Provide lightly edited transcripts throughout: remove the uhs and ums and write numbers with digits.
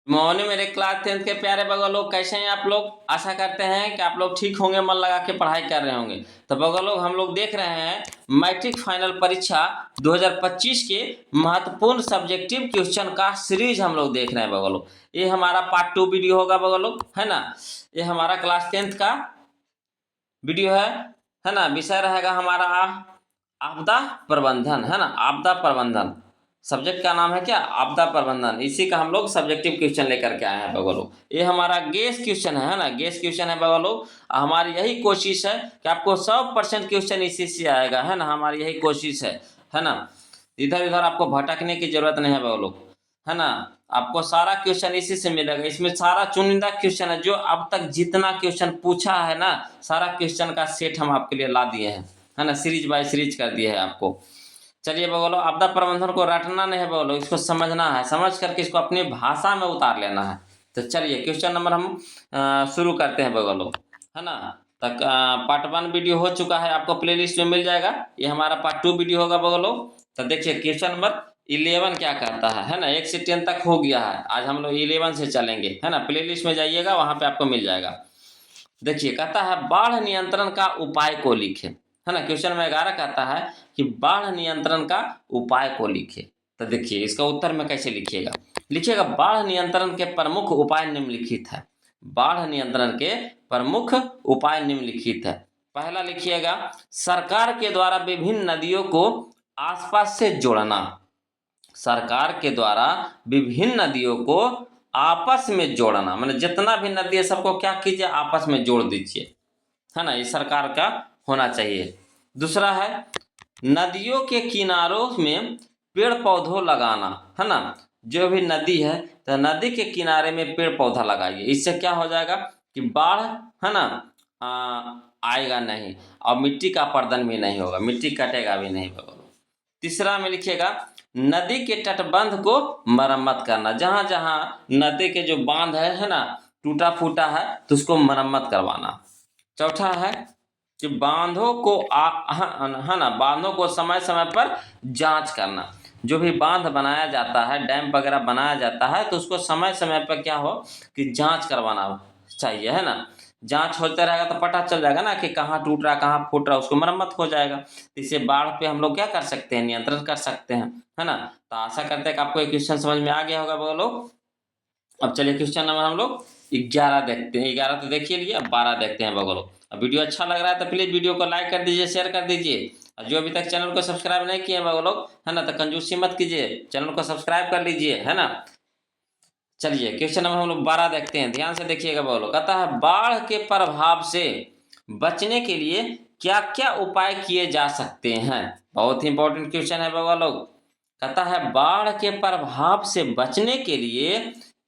Morning मेरे class 10th के प्यारे बगल लोग, कैसे हैं आप लोग। आशा करते हैं कि आप लोग ठीक होंगे, मन लगा के पढ़ाई कर रहे होंगे। तो बगल लोग हम लोग देख रहे हैं मैट्रिक फाइनल परीक्षा 2025 के महत्वपूर्ण सब्जेक्टिव क्वेश्चन का सीरीज हम लोग देख रहे हैं बगल लोग। ये हमारा पार्ट 2 वीडियो होगा बगल लोग, है ना। ये हमारा क्लास 10th का वीडियो है ना। विषय रहेगा हमारा आपदा प्रबंधन, है ना। आपदा प्रबंधन सब्जेक्ट का नाम है क्या, आपदा प्रबंधन। इसी का हम लोग सब्जेक्टिव क्वेश्चन लेकर के आए हैं बगलो। ये हमारा गेस क्वेश्चन है ना, गेस क्वेश्चन है बगलो। हमारी यही कोशिश है कि आपको 100% क्वेश्चन इसी से आएगा, है ना। हमारी यही कोशिश है ना। इधर उधर आपको भटकने की जरूरत नहीं है बगलो, है ना। आपको सारा क्वेश्चन इसी से मिलेगा। इसमें सारा चुनिंदा क्वेश्चन है, जो अब तक जितना क्वेश्चन पूछा है ना, सारा क्वेश्चन का सेट हम आपके लिए ला दिए हैं, है ना। सीरीज बाय सीरीज कर दिए है आपको। चलिए बोलो, आपदा प्रबंधन को रटना नहीं है बोलो, इसको समझना है, समझ करके इसको अपनी भाषा में उतार लेना है। तो चलिए क्वेश्चन नंबर हम शुरू करते हैं बोलो, है ना। तक पार्ट 1 वीडियो हो चुका है, आपको प्लेलिस्ट में मिल जाएगा। ये हमारा पार्ट 2 वीडियो होगा बोलो। तो देखिए क्वेश्चन नंबर 11 क्या कहता है ना। 1 से 10 तक हो गया है, आज हम लोग 11 से चलेंगे, है ना। प्लेलिस्ट में जाइएगा, वहां पे आपको मिल जाएगा। देखिए कहता है बाढ़ नियंत्रण का उपाय को लिखे, है ना। क्वेश्चन में 11 कहता है कि बाढ़ नियंत्रण का उपाय को लिखे। तो देखिए इसका उत्तर में कैसे लिखिएगा। लिखिएगा बाढ़ नियंत्रण के प्रमुख उपाय निम्नलिखित है। बाढ़ नियंत्रण के प्रमुख उपाय निम्नलिखित है। पहला लिखिएगा सरकार के द्वारा विभिन्न नदियों को आसपास से जोड़ना। सरकार के द्वारा विभिन्न नदियों को आपस में जोड़ना, मतलब जितना भी नदी है सबको क्या कीजिए, आपस में जोड़ दीजिए, है ना। ये सरकार का होना चाहिए। दूसरा है नदियों के किनारों में पेड़ पौधों लगाना, है ना। जो भी नदी है तो नदी के किनारे में पेड़ पौधा लगाइए। इससे क्या हो जाएगा कि बाढ़, है ना, आएगा नहीं, और मिट्टी का अपरदन भी नहीं होगा, मिट्टी कटेगा भी नहीं होगा। तीसरा में लिखिएगा नदी के तटबंध को मरम्मत करना। जहाँ जहाँ नदी के जो बांध है ना, टूटा फूटा है, तो उसको मरम्मत करवाना। चौथा है कि बांधों को है ना, बांधों को समय समय पर जांच करना। जो भी बांध बनाया जाता है, डैम वगैरह बनाया जाता है, तो उसको समय समय पर क्या हो कि जांच करवाना चाहिए, है ना। जांच होता रहेगा तो पता चल जाएगा ना कि कहाँ टूट रहा, कहाँ फूट रहा, उसको मरम्मत हो जाएगा। इससे बाढ़ पे हम लोग क्या कर सकते हैं, नियंत्रण कर सकते हैं, है ना। तो आशा करते हैं कि आपको ये क्वेश्चन समझ में आ गया होगा बोलो। अब चलिए क्वेश्चन नंबर हम लोग 11 देखते हैं। 11 तो देखिए लिए, अब 12 देखते हैं बगलो। अब वीडियो अच्छा लग रहा है तो प्लीज वीडियो को लाइक कर दीजिए, शेयर कर दीजिए। और जो अभी तक चैनल को सब्सक्राइब नहीं किए बगलो, है ना, तो कंजूसी मत कीजिए, चैनल को सब्सक्राइब कर लीजिए, है ना। चलिए क्वेश्चन नंबर हम लोग 12 देखते हैं, ध्यान से देखिएगा बोलो। कहता है बाढ़ के प्रभाव से बचने के लिए क्या क्या उपाय किए जा सकते हैं। बहुत ही इंपॉर्टेंट क्वेश्चन है बाबा लोग। कहता है बाढ़ के प्रभाव से बचने के लिए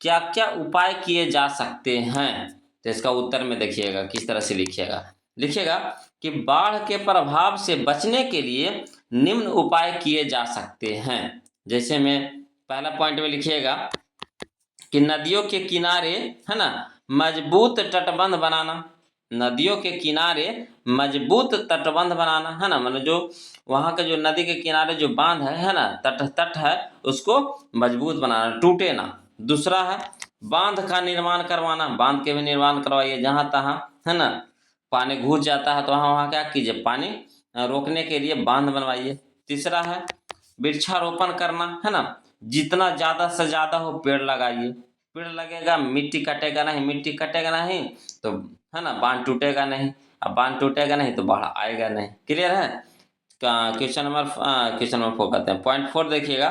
क्या क्या उपाय किए जा सकते हैं। तो इसका उत्तर में देखिएगा किस तरह से लिखिएगा। लिखिएगा कि बाढ़ के प्रभाव से बचने के लिए निम्न उपाय किए जा सकते हैं। जैसे में पहला पॉइंट में लिखिएगा कि नदियों के किनारे, है ना, मजबूत तटबंध बनाना। नदियों के किनारे मजबूत तटबंध बनाना, है ना। मतलब जो वहाँ के जो नदी के किनारे जो बांध है ना, तट है, उसको मजबूत बनाना, टूटे ना। दूसरा है बांध का निर्माण करवाना। बांध के भी निर्माण करवाइए जहाँ तहाँ, है ना। पानी घुस जाता है तो वहाँ वहाँ क्या कीजिए, पानी रोकने के लिए बांध बनवाइए। तीसरा है वृक्षारोपण करना, है ना। जितना ज़्यादा से ज़्यादा हो पेड़ लगाइए। पेड़ लगेगा मिट्टी कटेगा नहीं, मिट्टी कटेगा नहीं तो, है ना, बांध टूटेगा नहीं। अब बांध टूटेगा नहीं तो बाढ़ आएगा नहीं। क्लियर है। क्वेश्चन नंबर 4 कहते हैं, पॉइंट 4 देखिएगा,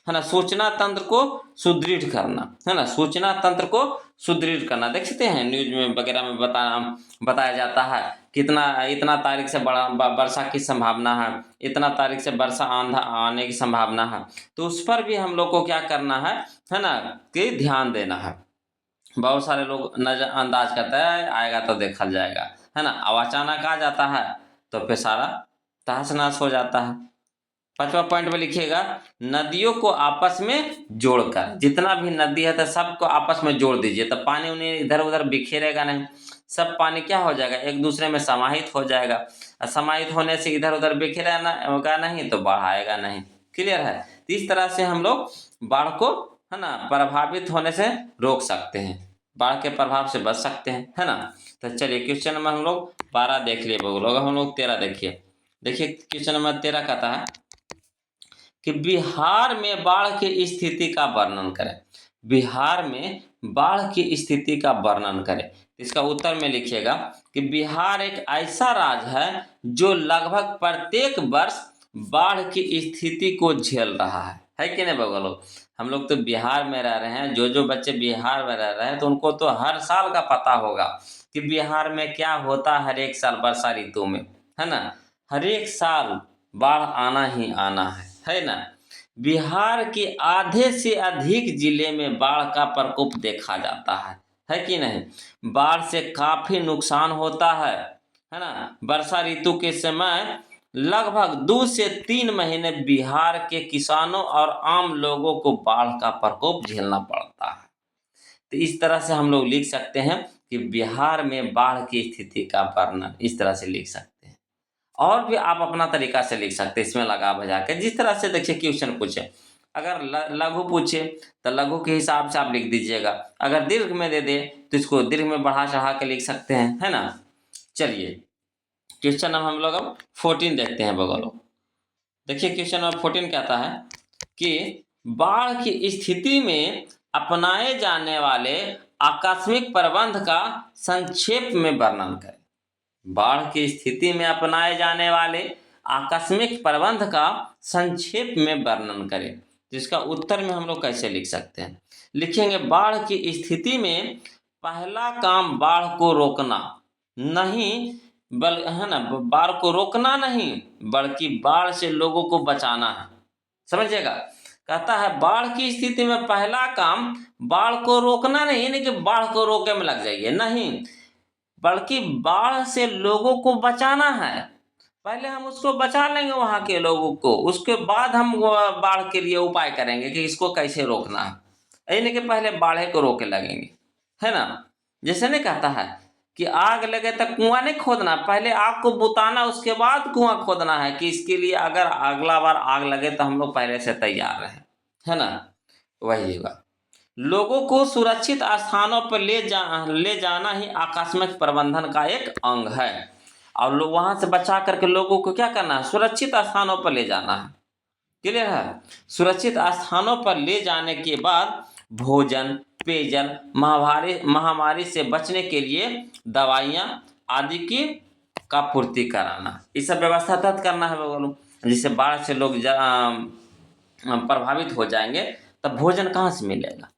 है ना। सूचना तंत्र को सुदृढ़ करना, है ना। सूचना तंत्र को सुदृढ़ करना। देख सकते हैं न्यूज में वगैरह में बताया जाता है कितना इतना तारीख से बड़ा वर्षा की संभावना है, इतना तारीख से वर्षा आंधा आने की संभावना है। तो उस पर भी हम लोग को क्या करना है ना, कि ध्यान देना है। बहुत सारे लोग नजरअंदाज करते हैं, आएगा तो देखा जाएगा, है ना। अब अचानक आ जाता है तो फिर सारा तहस नहस हो जाता है। 5वां पॉइंट में लिखिएगा नदियों को आपस में जोड़कर। जितना भी नदी है तो सबको आपस में जोड़ दीजिए, तो पानी उन्हें इधर उधर बिखेरेगा नहीं। सब पानी क्या हो जाएगा, एक दूसरे में समाहित हो जाएगा। और समाहित होने से इधर उधर बिखेरा होगा नहीं तो बाढ़ आएगा नहीं। क्लियर है। तो इस तरह से हम लोग बाढ़ को, है ना, प्रभावित होने से रोक सकते हैं, बाढ़ के प्रभाव से बच सकते हैं, है ना। तो चलिए क्वेश्चन नंबर हम लोग 12 देख लिए बगल, हम लोग 13 देखिए। देखिए क्वेश्चन नंबर 13 कहता है कि बिहार में बाढ़ की स्थिति का वर्णन करें। बिहार में बाढ़ की स्थिति का वर्णन करें। इसका उत्तर में लिखिएगा कि बिहार एक ऐसा राज्य है जो लगभग प्रत्येक वर्ष बाढ़ की स्थिति को झेल रहा है कि नहीं बगल लोग। हम लोग तो बिहार में रह रहे हैं, जो बच्चे बिहार में रह रहे हैं तो उनको तो हर साल का पता होगा कि बिहार में क्या होता है हर एक साल वर्षा ऋतु में, है ना। हर एक साल बाढ़ आना ही आना है ना। बिहार के आधे से अधिक जिले में बाढ़ का प्रकोप देखा जाता है कि नहीं। बाढ़ से काफी नुकसान होता है ना। वर्षा ऋतु के समय लगभग 2 से 3 महीने बिहार के किसानों और आम लोगों को बाढ़ का प्रकोप झेलना पड़ता है। तो इस तरह से हम लोग लिख सकते हैं कि बिहार में बाढ़ की स्थिति का वर्णन इस तरह से लिख सकते हैं। और भी आप अपना तरीका से लिख सकते हैं, इसमें लगा भजा के जिस तरह से देखिए क्वेश्चन पूछे। अगर लघु पूछे तो लघु के हिसाब से आप लिख दीजिएगा, अगर दीर्घ में दे दे तो इसको दीर्घ में बढ़ा चढ़ा के लिख सकते हैं, है ना। चलिए क्वेश्चन नंबर हम लोग अब 14 देखते हैं बगल। देखिए क्वेश्चन नंबर 14 कहता है कि बाढ़ की स्थिति में अपनाए जाने वाले आकस्मिक प्रबंध का संक्षेप में वर्णन करें। बाढ़ की स्थिति में अपनाए जाने वाले आकस्मिक प्रबंध का संक्षेप में वर्णन करें। तो इसका उत्तर में हम लोग कैसे लिख सकते हैं, लिखेंगे बाढ़ की स्थिति में पहला काम बाढ़ को रोकना नहीं, है ना, बाढ़ को रोकना नहीं बल्कि बाढ़ से लोगों को बचाना है। समझिएगा, कहता है बाढ़ की स्थिति में पहला काम बाढ़ को रोकना नहीं, यानी कि बाढ़ को रोकने में लग जाइए नहीं, बल्कि बाढ़ से लोगों को बचाना है। पहले हम उसको बचा लेंगे वहाँ के लोगों को, उसके बाद हम बाढ़ के लिए उपाय करेंगे कि इसको कैसे रोकना है, यानी कि पहले बाढ़ को रोके लगेंगे, है ना। जैसे नहीं कहता है कि आग लगे तो कुआं नहीं खोदना, पहले आग को बुताना उसके बाद कुआं खोदना है, कि इसके लिए अगर अगला बार आग लगे तो हम लोग पहले से तैयार रहे, है ना। वही होगा, लोगों को सुरक्षित स्थानों पर ले जाना ही आकस्मिक प्रबंधन का एक अंग है। और लोग वहां से बचा करके लोगों को क्या करना है, सुरक्षित स्थानों पर ले जाना है। क्लियर है। सुरक्षित स्थानों पर ले जाने के बाद भोजन, पेयजल, महामारी से बचने के लिए दवाइयाँ आदि की का पूर्ति कराना, ये सब व्यवस्था तब करना है बोलो। जिससे बाढ़ से लोग प्रभावित हो जाएंगे, तब भोजन कहाँ से मिलेगा,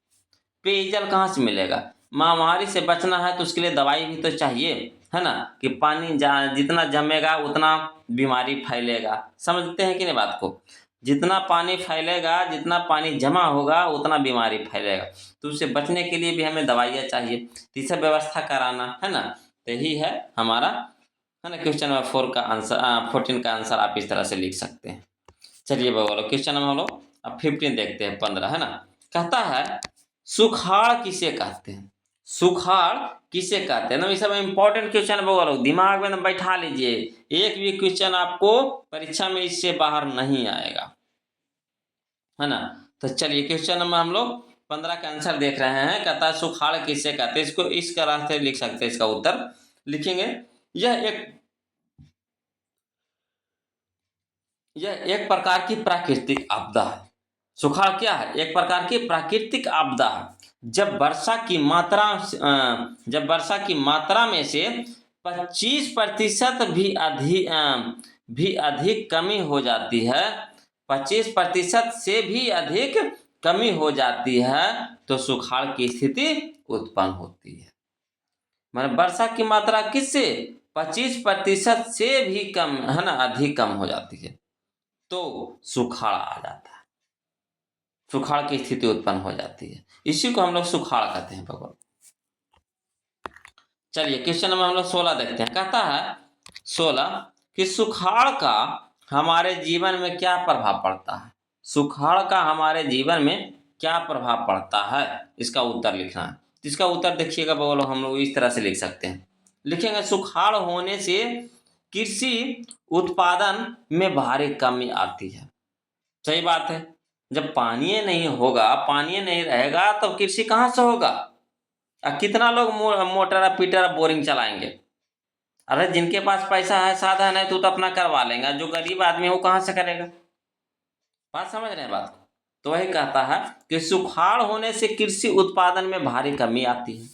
पेयजल कहाँ से मिलेगा, महामारी से बचना है तो उसके लिए दवाई भी तो चाहिए, है ना। कि पानी जितना जमेगा उतना बीमारी फैलेगा। समझते हैं कि नहीं बात को, जितना पानी फैलेगा, जितना पानी जमा होगा उतना बीमारी फैलेगा, तो उससे बचने के लिए भी हमें दवाइयाँ चाहिए, तो ये सब व्यवस्था कराना, है ना। तो यही है हमारा, है ना, क्वेश्चन नंबर 4 का आंसर 14 का आंसर आप इस तरह से लिख सकते हैं। चलिए बोलो क्वेश्चन नंबर हम लोग अब 15 देखते हैं, 15, है ना। कहता है सुखाड़ किसे कहते हैं। सुखाड़ किसे कहते हैं ना, ये सब इंपॉर्टेंट क्वेश्चन बोलो, दिमाग में बैठा लीजिए, एक भी क्वेश्चन आपको परीक्षा में इससे बाहर नहीं आएगा, है ना। तो चलिए क्वेश्चन नंबर हम लोग 15 का आंसर देख रहे हैं। कहता है सुखाड़ किसे कहते हैं, इसको इस तरह से लिख सकते हैं, इसका उत्तर लिखेंगे यह एक प्रकार की प्राकृतिक आपदा है। सुखाड़ क्या है, एक प्रकार की प्राकृतिक आपदा है। जब वर्षा की मात्रा में से 25% भी अधिक कमी हो जाती है, 25% से भी अधिक कमी हो जाती है तो सुखाड़ की स्थिति उत्पन्न होती है। माने वर्षा की मात्रा किससे 25% से भी कम, है ना, अधिक कम हो जाती है तो सुखाड़ आ जाता है, सुखाड़ की स्थिति उत्पन्न हो जाती है, इसी को हम लोग सुखाड़ कहते हैं भगवान। चलिए क्वेश्चन नंबर हम लोग 16 देखते हैं। कहता है 16 कि सुखाड़ का हमारे जीवन में क्या प्रभाव पड़ता है। सुखाड़ का हमारे जीवन में क्या प्रभाव पड़ता है, इसका उत्तर लिखना है। इसका उत्तर देखिएगा बोलो, हम लोग इस तरह से लिख सकते हैं, लिखेंगे सुखाड़ होने से कृषि उत्पादन में भारी कमी आती है। सही बात है, जब पानी नहीं होगा, पानी नहीं रहेगा तो कृषि कहाँ से होगा? कितना लोग मोटर पीटर बोरिंग चलाएंगे? अरे जिनके पास पैसा है, साधन है, तो अपना करवा लेंगे। जो गरीब आदमी है वो कहाँ से करेगा? बात समझ रहे हैं बात को? तो वही कहता है कि सुखाड़ होने से कृषि उत्पादन में भारी कमी आती है,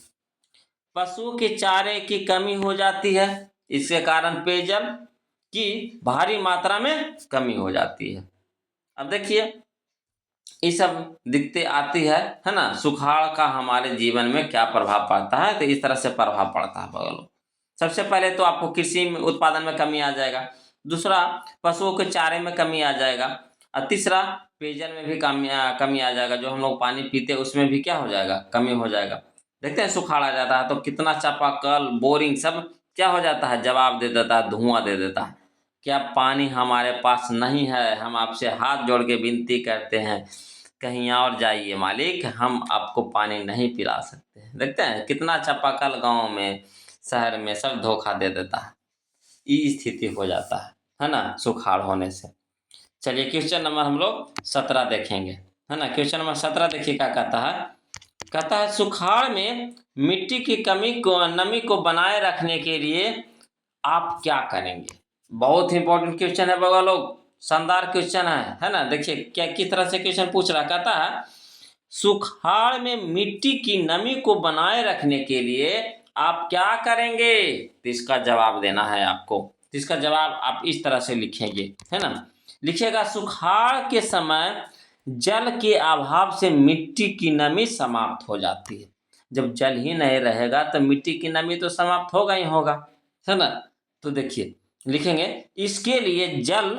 पशुओं के चारे की कमी हो जाती है, इसके कारण पेयजल की भारी मात्रा में कमी हो जाती है। अब देखिए ये सब दिक्कतें आती है ना। सुखाड़ का हमारे जीवन में क्या प्रभाव पड़ता है? तो इस तरह से प्रभाव पड़ता है बगलों। सबसे पहले तो आपको कृषि में उत्पादन में कमी आ जाएगा, दूसरा पशुओं के चारे में कमी आ जाएगा, और तीसरा पेयजल में भी कमी आ जाएगा। जो हम लोग पानी पीते हैं उसमें भी क्या हो जाएगा? कमी हो जाएगा। देखते हैं सुखाड़ आ जाता है तो कितना चापाकल बोरिंग सब क्या हो जाता है? जवाब दे देता है, धुआं दे देता है। क्या पानी हमारे पास नहीं है? हम आपसे हाथ जोड़ के विनती करते हैं, कहीं और जाइए मालिक, हम आपको पानी नहीं पिला सकते। देखते हैं कितना चापाकल गांव में, शहर में सब धोखा दे देता है। ये स्थिति हो जाता है ना, सुखाड़ होने से। चलिए क्वेश्चन नंबर हम लोग 17 देखेंगे, है ना। क्वेश्चन नंबर 17 देखिए क्या कहता है। कहता है सुखाड़ में मिट्टी की नमी को बनाए रखने के लिए आप क्या करेंगे? बहुत इंपॉर्टेंट क्वेश्चन है बगा लोग, शानदार क्वेश्चन है ना। देखिए क्या किस तरह से क्वेश्चन पूछ रहा। कहता है सुखाड़ में मिट्टी की नमी को बनाए रखने के लिए आप क्या करेंगे? तो इसका जवाब देना है आपको। तो इसका जवाब आप इस तरह से लिखेंगे, है ना। लिखिएगा सुखाड़ के समय जल के अभाव से मिट्टी की नमी समाप्त हो जाती है। जब जल ही नहीं रहेगा तो मिट्टी की नमी तो समाप्त होगा ही होगा, है ना। तो देखिए लिखेंगे इसके लिए जल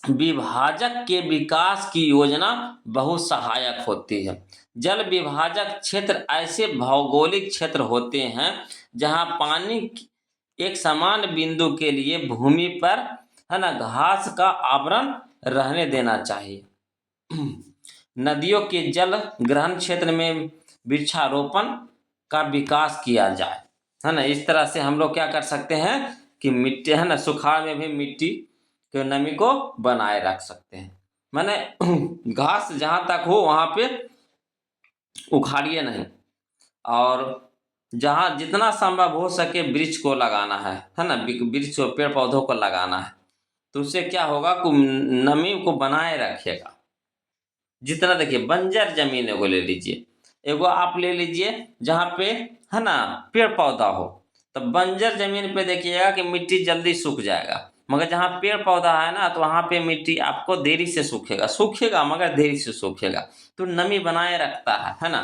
विभाजक के विकास की योजना बहुत सहायक होती है। जल विभाजक क्षेत्र ऐसे भौगोलिक क्षेत्र होते हैं जहां पानी एक समान बिंदु के लिए भूमि पर, है ना, घास का आवरण रहने देना चाहिए। नदियों के जल ग्रहण क्षेत्र में वृक्षारोपण का विकास किया जाए, है ना। इस तरह से हम लोग क्या कर सकते हैं कि मिट्टी, है ना, सुखाड़ में भी मिट्टी के नमी को बनाए रख सकते हैं। माने घास जहाँ तक हो वहाँ पे उखाड़िए नहीं, और जहाँ जितना संभव हो सके वृक्ष को लगाना है ना। वृक्ष को, पेड़ पौधों को लगाना है, तो उससे क्या होगा कि नमी को बनाए रखेगा। जितना देखिए बंजर जमीन एगो ले लीजिए, एगो आप ले लीजिए जहाँ पे, है ना, पेड़ पौधा हो, तो बंजर जमीन पे देखिएगा कि मिट्टी जल्दी सूख जाएगा। मगर जहाँ पेड़ पौधा है ना, तो वहाँ पे मिट्टी आपको देरी से सूखेगा मगर देरी से सूखेगा, तो नमी बनाए रखता है ना।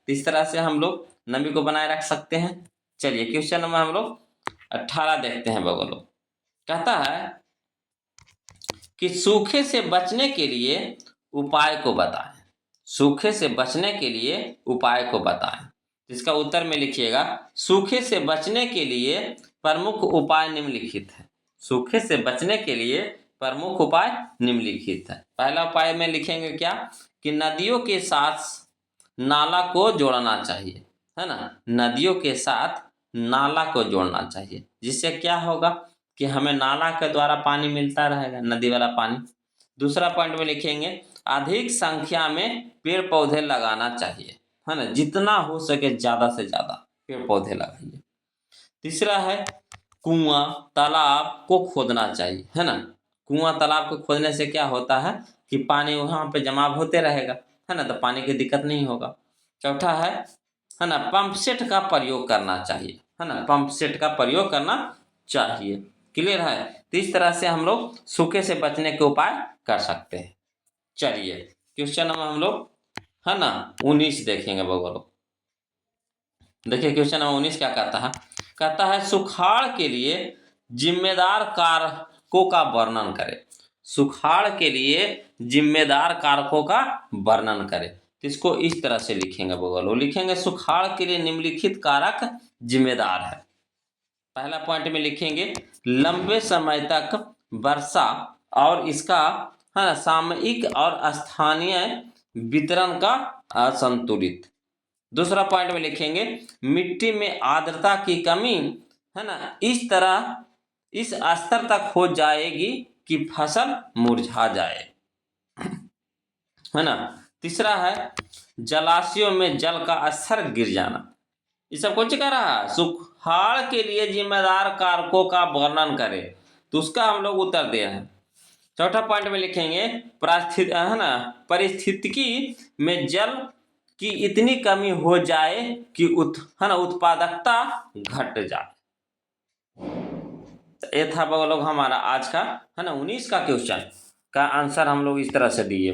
तो इस तरह से हम लोग नमी को बनाए रख सकते हैं। चलिए क्वेश्चन नंबर हम लोग 18 देखते हैं बगलो। कहता है कि सूखे से बचने के लिए उपाय को बताएं। सूखे से बचने के लिए उपाय को बताएं। इसका उत्तर में लिखिएगा सूखे से बचने के लिए प्रमुख उपाय निम्नलिखित है। सूखे से बचने के लिए प्रमुख उपाय निम्नलिखित है। पहला उपाय में लिखेंगे क्या कि नदियों के साथ नाला को जोड़ना चाहिए, है ना। नदियों के साथ नाला को जोड़ना चाहिए, जिससे क्या होगा कि हमें नाला के द्वारा पानी मिलता रहेगा, नदी वाला पानी। दूसरा पॉइंट में लिखेंगे अधिक संख्या में पेड़ पौधे लगाना चाहिए, है ना। जितना हो सके ज़्यादा से ज़्यादा पेड़ पौधे लगाइए। तीसरा है कुआं तालाब को खोदना चाहिए, है ना। कुआं तालाब को खोदने से क्या होता है कि पानी वहाँ पे जमा होते रहेगा, है ना, तो पानी की दिक्कत नहीं होगा। चौथा है ना, पंप सेट का प्रयोग करना चाहिए, है ना। पंप सेट का प्रयोग करना चाहिए। क्लियर है। तो इस तरह से हम लोग सूखे से बचने के उपाय कर सकते हैं। चलिए क्वेश्चन नंबर हम लोग, है ना, 19 देखेंगे बगलो। देखिए क्वेश्चन नंबर 19 क्या कहता है। कहता है सुखाड़ के लिए जिम्मेदार कारकों का वर्णन करें। सुखाड़ के लिए जिम्मेदार कारकों का वर्णन करें। तो इसको इस तरह से लिखेंगे बगलो। लिखेंगे सुखाड़ के लिए निम्नलिखित कारक जिम्मेदार है। पहला पॉइंट में लिखेंगे लंबे समय तक वर्षा और इसका, है ना, सामयिक और स्थानीय वितरण का असंतुलित। दूसरा पॉइंट में लिखेंगे मिट्टी में आर्द्रता की कमी, है ना, इस स्तर तक हो जाएगी कि फसल मुरझा जाए। है ना। तीसरा है जलाशयों में जल का स्तर गिर जाना। ये सब कौन कह रहा है, सुखाड़ के लिए जिम्मेदार कारकों का वर्णन करें, तो उसका हम लोग उत्तर दे रहे हैं। चौथा पॉइंट में लिखेंगे है ना, परिस्थितिकी में जल की इतनी कमी हो जाए कि है ना उत्पादकता घट जाए। तो ये था लोग हमारा आज का है ना 19 का क्वेश्चन का आंसर हम लोग इस तरह से दिए।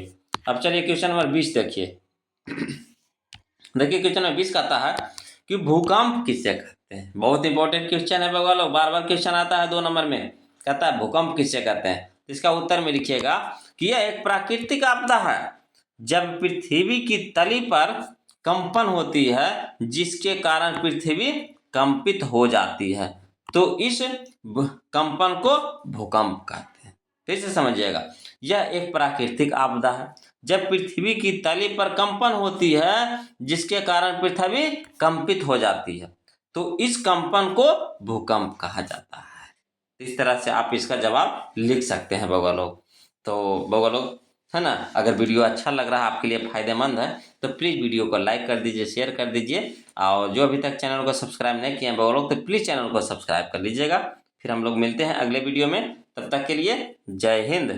अब चलिए क्वेश्चन नंबर 20 देखिए। देखिए क्वेश्चन नंबर 20 कहता है कि भूकंप किससे कहते हैं। बहुत इंपॉर्टेंट क्वेश्चन है लोग, बार बार क्वेश्चन आता है 2 नंबर में, कहता है भूकंप किससे कहते हैं। इसका उत्तर में लिखिएगा कि यह एक प्राकृतिक आपदा है जब पृथ्वी की तली पर कंपन होती है जिसके कारण पृथ्वी कंपित हो जाती है, तो इस कंपन को भूकंप कहते हैं। फिर से समझिएगा, यह एक प्राकृतिक आपदा है जब पृथ्वी की तली पर कंपन होती है जिसके कारण पृथ्वी कंपित हो जाती है, तो इस कंपन को भूकंप कहा जाता है। इस तरह से आप इसका जवाब लिख सकते हैं लोग। तो लोग है ना, अगर वीडियो अच्छा लग रहा है, आपके लिए फायदेमंद है, तो प्लीज़ वीडियो को लाइक कर दीजिए, शेयर कर दीजिए, और जो अभी तक चैनल को सब्सक्राइब नहीं किए हैं लोग, तो प्लीज़ चैनल को सब्सक्राइब कर लीजिएगा। फिर हम लोग मिलते हैं अगले वीडियो में, तब तक के लिए जय हिंद।